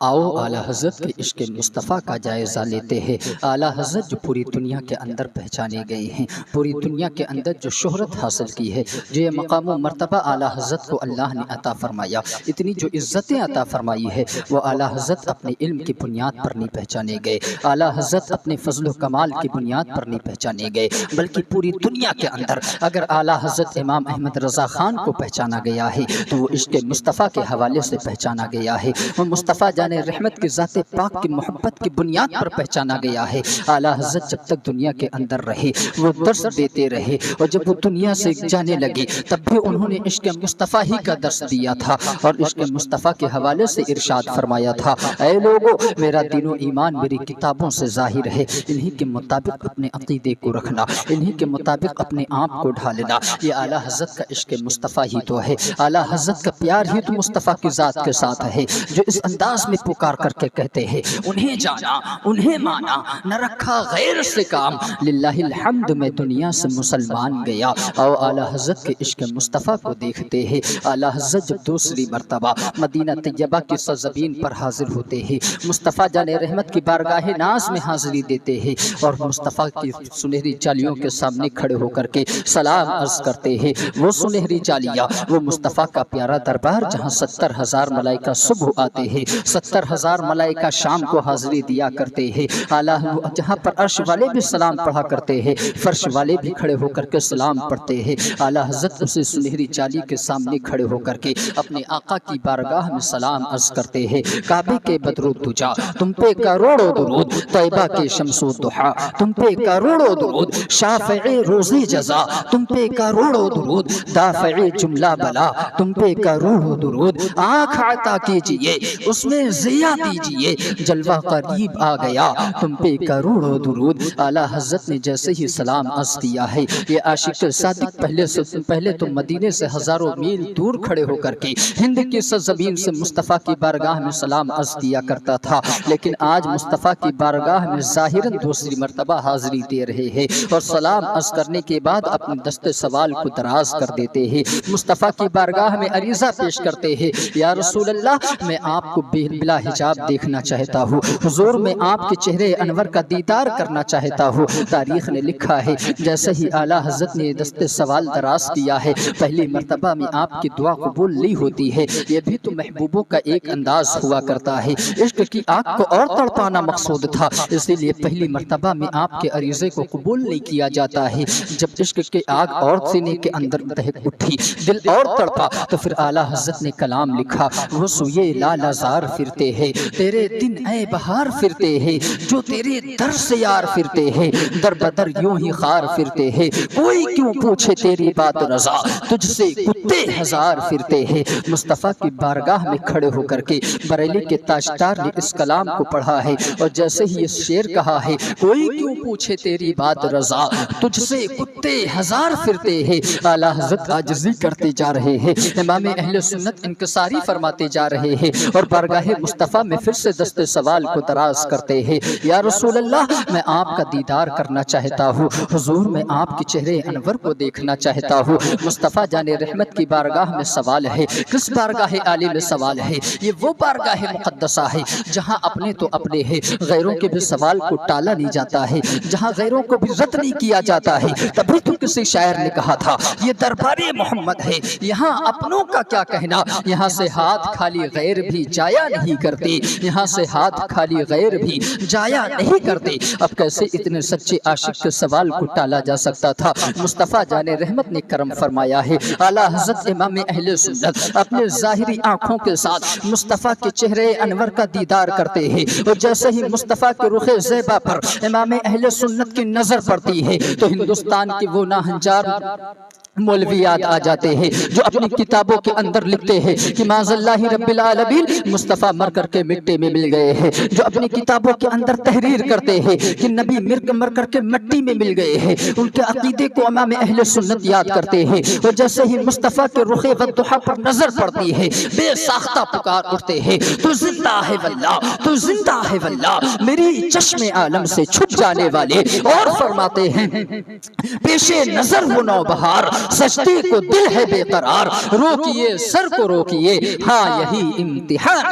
آؤ اعلیٰ حضرت کے عشق مصطفیٰ کا جائزہ لیتے ہیں۔ اعلیٰ حضرت جو پوری دنیا کے اندر پہچانے گئے ہیں، پوری دنیا کے اندر جو شہرت حاصل کی ہے، جو یہ مقام و مرتبہ اعلیٰ حضرت کو اللہ نے عطا فرمایا، اتنی جو عزتیں عطا فرمائی ہے، وہ اعلیٰ حضرت اپنے علم کی بنیاد پر نہیں پہچانے گئے، اعلیٰ حضرت اپنے فضل و کمال کی بنیاد پر نہیں پہچانے گئے، بلکہ پوری دنیا کے اندر اگر اعلیٰ حضرت امام احمد رضا خان کو پہچانا گیا ہے تو وہ عشق مصطفیٰ کے حوالے سے پہچانا گیا ہے۔ وہ مصطفیٰ جان رحمت کی ذات پاک کی محبت کی بنیاد پر پہچانا گیا ہے۔ اعلیٰ حضرت جب تک دنیا کے اندر رہے وہ درس دیتے رہے، اور جب وہ دنیا سے جانے لگے تب بھی انہوں نے عشق مصطفیٰ ہی کا درس دیا تھا، اور عشق مصطفیٰ کے حوالے سے ارشاد فرمایا تھا، اے لوگو میرا دین و ایمان میری کتابوں سے ظاہر ہے، انہی کے مطابق اپنے عقیدے کو رکھنا، انہی کے مطابق اپنے آپ کو ڈھالنا۔ یہ اعلیٰ حضرت کا عشق مصطفیٰ ہی تو ہے، اعلیٰ حضرت کا پیار ہی تو مصطفیٰ کی ذات کے ساتھ ہے، جو اس انداز میں پکار کر کے کہتے ہیں، انہیں جانا انہیں مانا نہ رکھا غیر سے کام، للہ الحمد میں دنیا سے مسلمان گیا۔ اور اعلیٰ حضرت کے عشق مصطفیٰ کو دیکھتے ہیں۔ اعلیٰ حضرت جب دوسری مرتبہ مدینہ طیبہ کی سرزمین پر حاضر ہوتے ہیں، مصطفیٰ جان رحمت کی بارگاہ ناز میں حاضری دیتے ہیں، اور مصطفیٰ کی سنہری چالیوں کے سامنے کھڑے ہو کر کے سلام عرض کرتے ہیں۔ وہ سنہری چالیاں، وہ مصطفیٰ کا پیارا دربار جہاں 70,000 ملائکہ صبح آتے ہیں، 70,000 ملائکہ شام کو حاضری دیا کرتے ہیں، جہاں پر عرش والے بھی سلام پڑھا کرتے ہیں، فرش والے بھی کھڑے ہو کر کے سلام پڑھتے ہیں۔ اعلیٰ حضرت اسے سنہری چالی کے سامنے کھڑے ہو کر کے اپنے آقا کی بارگاہ میں سلام عرض کرتے ہیں۔ کعبے کے بدر و دجا تم پہ کروڑوں درود، طیبہ کے شمس و ضحیٰ تم پہ کروڑوں درود، شافع روزی جزا تم پہ کروڑوں درود، دافع جملہ بلا تم پہ کروڑوں درود، آنکھ عطا کیجئے اس میں ضیا دیجئے، جلوہ قریب آ گیا تم پہ کروڑوں درود۔ اعلیٰ حضرت نے جیسے ہی سلام عرض کیا ہے، یہ عاشق صادق پہلے تو مدینے سے ہزاروں میل دور کھڑے ہو کر کے ہند کی سرزمین سے مصطفیٰ کی بارگاہ میں سلام عرض کیا کرتا تھا، لیکن آج مصطفیٰ کی بارگاہ میں ظاہراً دوسری مرتبہ حاضری دے رہے ہیں، اور سلام عرض کرنے کے بعد اپنے دست سوال کو دراز کر دیتے ہیں، مصطفیٰ کی بارگاہ میں عریضہ پیش کرتے ہیں، یا رسول اللہ میں آپ کو بلا حجاب دیکھنا چاہتا ہوں، حضور میں آپ کے چہرے انور کا دیدار کرنا چاہتا ہوں۔ تاریخ نے لکھا ہے جیسے ہی اعلیٰ حضرت نے دست سوال دراز کیا ہے، پہلی مرتبہ میں آپ کی دعا قبول نہیں ہوتی ہے، یہ بھی تو محبوبوں کا ایک انداز ہوا کرتا ہے، عشق کی آگ کو اور تڑپانا مقصود تھا، اسی لیے پہلی مرتبہ میں آپ کے عریضے کو قبول نہیں کیا جاتا ہے۔ جب عشق کی آگ اور سینے کے اندر دہک اٹھی، دل اور تڑپا، تو پھر اعلیٰ حضرت نے کلام لکھا، وہ سوئے لالہ زار پھرتے ہیں، تیرے دن اے بہار پھرتے ہیں، جو تیرے در سے یار پھرتے ہیں، در بدر یوں ہی خار پھرتے ہیں، کوئی کیوں پوچھے تیری بات رضا، تجھ سے کتے ہزار پھرتے ہیں۔ مصطفیٰ کی بارگاہ میں کھڑے ہو کر کے بریلی کے تاجدار نے اس کلام کو پڑھا ہے، اور جیسے ہی یہ شعر کہا ہے، کوئی کیوں پوچھے تیری بات رضا، تجھ سے کتے ہزار پھرتے ہیں، اعلیٰ حضرت عاجزی کرتے جا رہے ہیں، امام اہل سنت انکساری فرماتے جا رہے ہیں، اور بارگاہ مصطفیٰ میں پھر سے دست سوال کو دراز کرتے ہیں، یا رسول اللہ میں آپ کا دیدار کرنا چاہتا ہوں، حضور میں آپ کے چہرے انور کو دیکھنا چاہتا ہوں۔ مصطفیٰ جان رحمت کی بارگاہ میں سوال ہے، کس بارگاہ عالی میں سوال ہے؟ یہ وہ بارگاہ مقدسہ ہے جہاں اپنے تو اپنے ہیں، غیروں کے بھی سوال کو ٹالا نہیں جاتا ہے، جہاں غیروں کو بھی رد نہیں کیا جاتا ہے۔ تبھی تو کسی شاعر نے کہا تھا، یہ دربار محمد ہے، یہاں اپنوں کا کیا کہنا، یہاں سے ہاتھ خالی غیر بھی جایا نہیں کرتے، یہاں سے ہاتھ خالی غیر بھی جایا نہیں کرتے۔ اب کیسے اتنے سچے عاشق کے سوال کو ٹالا جا سکتا تھا؟ مصطفیٰ جان رحمت نے کرم فرمایا ہے، اعلیٰ حضرت امام اہل سنت اپنے ظاہری آنکھوں کے ساتھ مصطفیٰ کے چہرے انور کا دیدار کرتے ہیں، اور جیسے ہی مصطفیٰ کے رخ زیبا پر امام اہل سنت کی نظر پڑتی ہے تو ہندوستان کی وہ ناہنجار مولویات آ جاتے ہیں جو اپنی کتابوں کے اندر لکھتے ہیں کہ معاذ اللہ رب العالمین مصطفیٰ مر کر کے مٹی میں مل گئے ہیں، جو اپنی کتابوں کے اندر تحریر کرتے ہیں کہ نبی مر کر کے مٹی میں مل گئے ہیں، ان کے عقیدے کو امام اہل سنت یاد کرتے ہیں، اور جیسے ہی مصطفیٰ کے رخ والضحیٰ پر نظر پڑتی ہے بے ساختہ پکار اٹھتے ہیں، تو زندہ ہے واللہ، تو زندہ ہے واللہ میری چشم عالم سے چھپ جانے والے، اور فرماتے ہیں پیش نظر وہ نوبہار، سجدے کو دل ہے بے قرار، روکیے سر کو روکیے، ہاں یہی امتحان